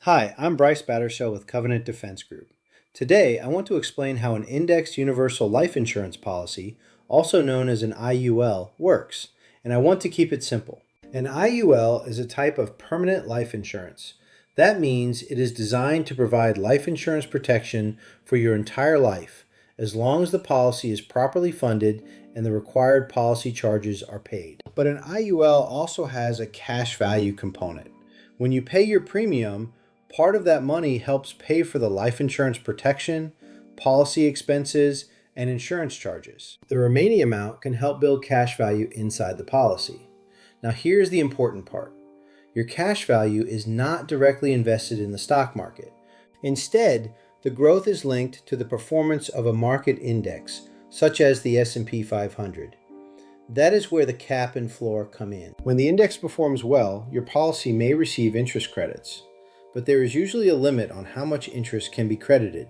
Hi, I'm Bryce Battersell with Covenant Defense Group. Today, I want to explain how an indexed universal life insurance policy, also known as an IUL, works, and I want to keep it simple. An IUL is a type of permanent life insurance. That means it is designed to provide life insurance protection for your entire life, as long as the policy is properly funded and the required policy charges are paid. But an IUL also has a cash value component. When you pay your premium, part of that money helps pay for the life insurance protection, policy expenses, and insurance charges. The remaining amount can help build cash value inside the policy. Now, here's the important part. Your cash value is not directly invested in the stock market. Instead, the growth is linked to the performance of a market index, such as the S&P 500. That is where the cap and floor come in. When the index performs well, your policy may receive interest credits, but there is usually a limit on how much interest can be credited.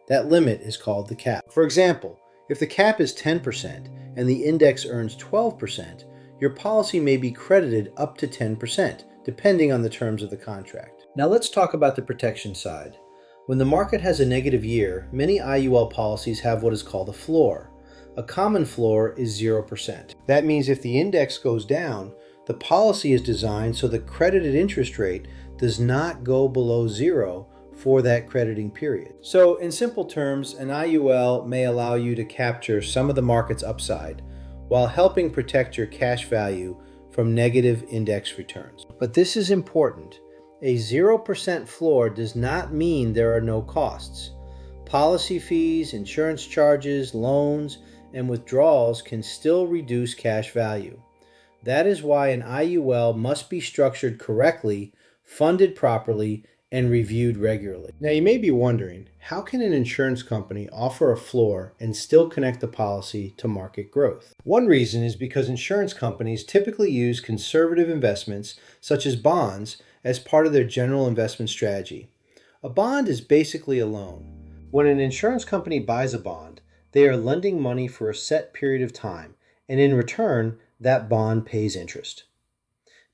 That limit is called the cap. For example, if the cap is 10% and the index earns 12%, your policy may be credited up to 10%, depending on the terms of the contract. Now let's talk about the protection side. When the market has a negative year, many IUL policies have what is called a floor. A common floor is 0%. That means if the index goes down, the policy is designed so the credited interest rate does not go below zero for that crediting period. So in simple terms, an IUL may allow you to capture some of the market's upside while helping protect your cash value from negative index returns. But this is important. A 0% floor does not mean there are no costs. Policy fees, insurance charges, loans, and withdrawals can still reduce cash value. That is why an IUL must be structured correctly, funded properly, and reviewed regularly. Now you may be wondering, how can an insurance company offer a floor and still connect the policy to market growth? One reason is because insurance companies typically use conservative investments, such as bonds, as part of their general investment strategy. A bond is basically a loan. When an insurance company buys a bond, they are lending money for a set period of time, and in return, that bond pays interest.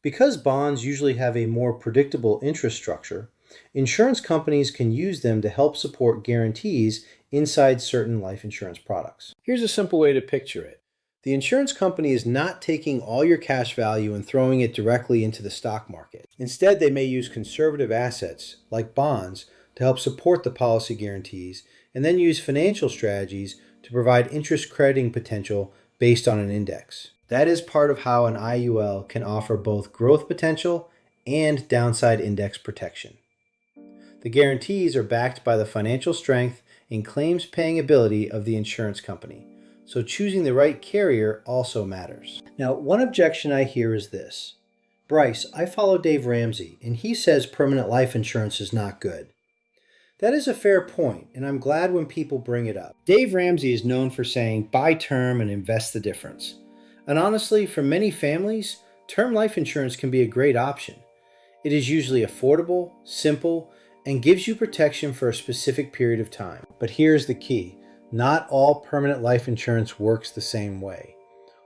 Because bonds usually have a more predictable interest structure, insurance companies can use them to help support guarantees inside certain life insurance products. Here's a simple way to picture it. The insurance company is not taking all your cash value and throwing it directly into the stock market. Instead, they may use conservative assets, like bonds, to help support the policy guarantees, and then use financial strategies to provide interest crediting potential based on an index. That is part of how an IUL can offer both growth potential and downside index protection. The guarantees are backed by the financial strength and claims paying ability of the insurance company, so choosing the right carrier also matters. Now, one objection I hear is this. Bryce, I follow Dave Ramsey, and he says permanent life insurance is not good. That is a fair point, and I'm glad when people bring it up. Dave Ramsey is known for saying, buy term and invest the difference. And honestly, for many families, term life insurance can be a great option. It is usually affordable, simple, and gives you protection for a specific period of time. But here's the key. Not all permanent life insurance works the same way.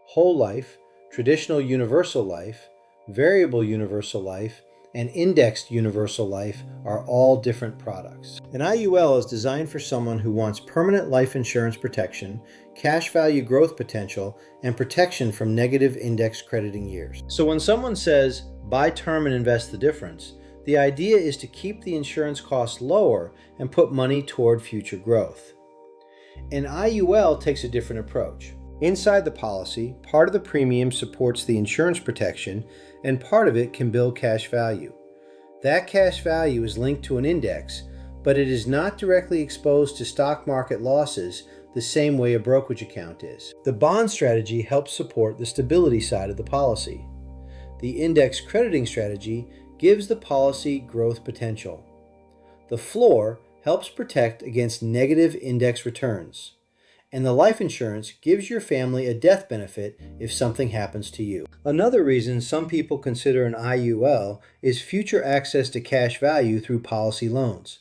Whole life, traditional universal life, variable universal life, and indexed universal life are all different products. An IUL is designed for someone who wants permanent life insurance protection, cash value growth potential, and protection from negative index crediting years. So when someone says, buy term and invest the difference, the idea is to keep the insurance costs lower and put money toward future growth. An IUL takes a different approach. Inside the policy, part of the premium supports the insurance protection, and part of it can build cash value. That cash value is linked to an index, but it is not directly exposed to stock market losses the same way a brokerage account is. The bond strategy helps support the stability side of the policy. The index crediting strategy gives the policy growth potential. The floor helps protect against negative index returns. And the life insurance gives your family a death benefit if something happens to you. Another reason some people consider an IUL is future access to cash value through policy loans.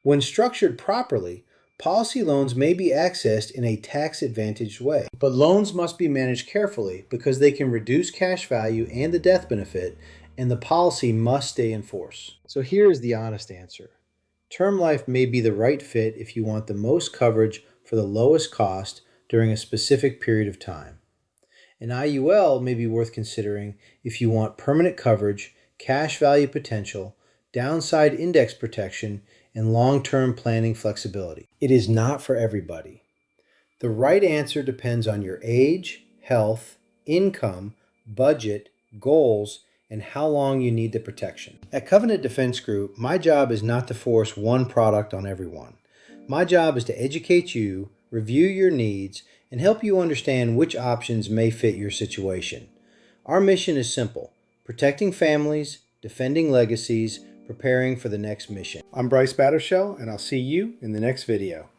When structured properly, policy loans may be accessed in a tax-advantaged way. But loans must be managed carefully because they can reduce cash value and the death benefit, and the policy must stay in force. So here is the honest answer. Term life may be the right fit if you want the most coverage for the lowest cost during a specific period of time. An IUL may be worth considering if you want permanent coverage, cash value potential, downside index protection, and long-term planning flexibility. It is not for everybody. The right answer depends on your age, health, income, budget, goals, and how long you need the protection. At Covenant Defense Group, my job is not to force one product on everyone. My job is to educate you, review your needs, and help you understand which options may fit your situation. Our mission is simple: protecting families, defending legacies, preparing for the next mission. I'm Bryce Battershell, and I'll see you in the next video.